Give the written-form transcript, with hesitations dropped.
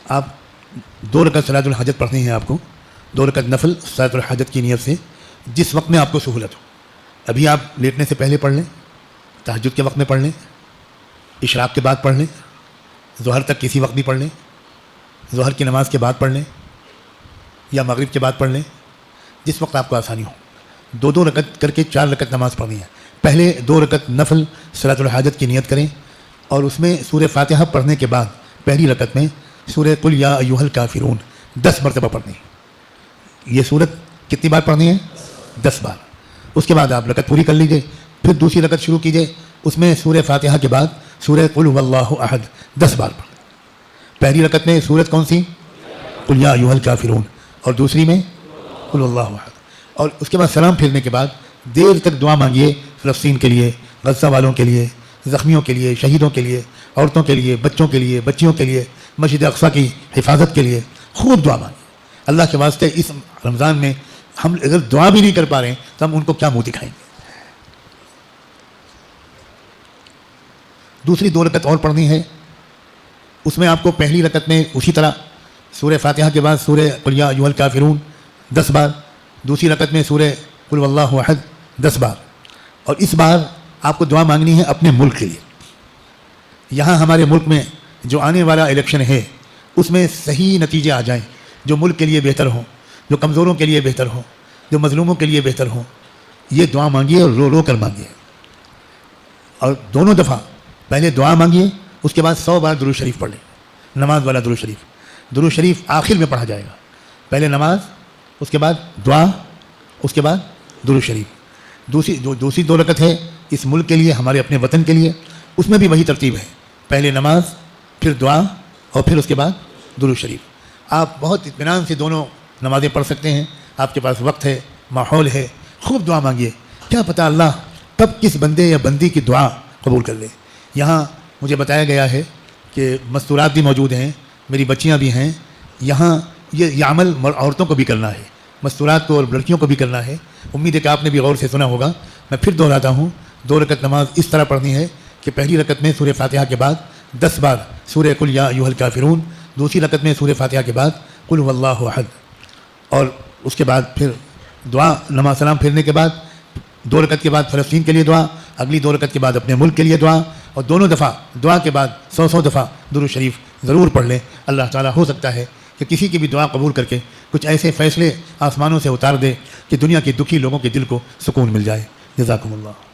آپ 2 رکعت صلاۃ الحاجت پڑھنی ہے آپ کو، 2 رکعت نفل صلاۃ الحاجت کی نیت سے، جس وقت میں آپ کو سہولت ہو۔ ابھی آپ لیٹنے سے پہلے پڑھ لیں، تہجد کے وقت میں پڑھ لیں، اشراق کے بعد پڑھ لیں، ظہر تک کسی وقت بھی پڑھ لیں، ظہر کی نماز کے بعد پڑھ لیں یا مغرب کے بعد پڑھ لیں، جس وقت آپ کو آسانی ہو۔ 2 رکعت کر کے 4 رکعت نماز پڑھنی ہے۔ پہلے 2 رکعت نفل صلاۃ الحاجت کی نیت کریں اور اس میں سورہ فاتحہ پڑھنے کے بعد پہلی رکعت میں سورہ قل یا ایھا الکافرون 10 مرتبہ پڑھنی ہے۔ یہ سورت کتنی بار پڑھنی ہے؟ 10 بار۔ اس کے بعد آپ رکعت پوری کر لیجئے، پھر دوسری رکعت شروع کیجئے، اس میں سورہ فاتحہ کے بعد سورہ قل ھو اللہ احد 10 بار پڑھیں۔ پہلی رکعت میں سورت کون سی؟ قل یا ایھا الکافرون، اور دوسری میں قل ھو اللہ احد۔ اور اس کے بعد سلام پھیرنے کے بعد دیر تک دعا مانگیے، فلسطین کے لیے، غزہ والوں کے لیے، زخمیوں کے لیے، شہیدوں کے لیے، عورتوں کے لیے، بچوں کے لیے، بچیوں کے لیے، مسجد اقصیٰ کی حفاظت کے لیے خوب دعا مانگیے۔ اللہ کے واسطے اس رمضان میں ہم اگر دعا بھی نہیں کر پا رہے ہیں تو ہم ان کو کیا منہ دکھائیں گے۔ دوسری 2 رکعت اور پڑھنی ہے، اس میں آپ کو پہلی رکعت میں اسی طرح سورہ فاتحہ کے بعد سورہ قل یا ایھا الکافرون 10 بار، دوسری رکعت میں سورہ قل ھو اللہ احد 10 بار، اور اس بار آپ کو دعا مانگنی ہے اپنے ملک کے لیے۔ یہاں ہمارے ملک میں جو آنے والا الیکشن ہے اس میں صحیح نتیجے آ جائیں، جو ملک کے لیے بہتر ہوں، جو کمزوروں کے لیے بہتر ہوں، جو مظلوموں کے لیے بہتر ہوں، یہ دعا مانگیے اور رو رو کر مانگیے۔ اور دونوں دفعہ پہلے دعا مانگیے، اس کے بعد 100 بار درود شریف پڑھ لیں، نماز والا درود شریف۔ درود شریف آخر میں پڑھا جائے گا، پہلے نماز، اس کے بعد دعا، اس کے بعد درود شریف۔ دوسری 2 رکعت ہے اس ملک کے لیے، ہمارے اپنے وطن کے لیے، اس میں بھی وہی ترتیب ہے، پہلے نماز، پھر دعا، اور پھر اس کے بعد درود شریف۔ آپ بہت اطمینان سے دونوں نمازیں پڑھ سکتے ہیں، آپ کے پاس وقت ہے، ماحول ہے، خوب دعا مانگیے، کیا پتہ اللہ کب کس بندے یا بندی کی دعا قبول کر لے۔ یہاں مجھے بتایا گیا ہے کہ مستورات بھی موجود ہیں، میری بچیاں بھی ہیں یہاں، یہ عمل عورتوں کو بھی کرنا ہے، مستورات کو اور لڑکیوں کو بھی کرنا ہے۔ امید ہے کہ آپ نے بھی غور سے سنا ہوگا، میں پھر دہراتا ہوں، 2 رکعت نماز اس طرح پڑھنی ہے کہ پہلی رکعت میں سورہ فاتحہ کے بعد 10 بار سورہ قل یا ایھا الکافرون، دوسری رکعت میں سورہ فاتحہ کے بعد قل ھو اللہ احد، اور اس کے بعد پھر دعا، نماز سلام پھیرنے کے بعد 2 رکعت کے بعد فلسطین کے لیے دعا، اگلی 2 رکعت کے بعد اپنے ملک کے لیے دعا، اور دونوں دفعہ دعا کے بعد 100 دفعہ درود شریف ضرور پڑھ لیں۔ اللہ تعالیٰ ہو سکتا ہے کہ کسی کی بھی دعا قبول کر کے کچھ ایسے فیصلے آسمانوں سے اتار دے کہ دنیا کے دکھی لوگوں کے دل کو سکون مل جائے۔ جزاکم اللہ۔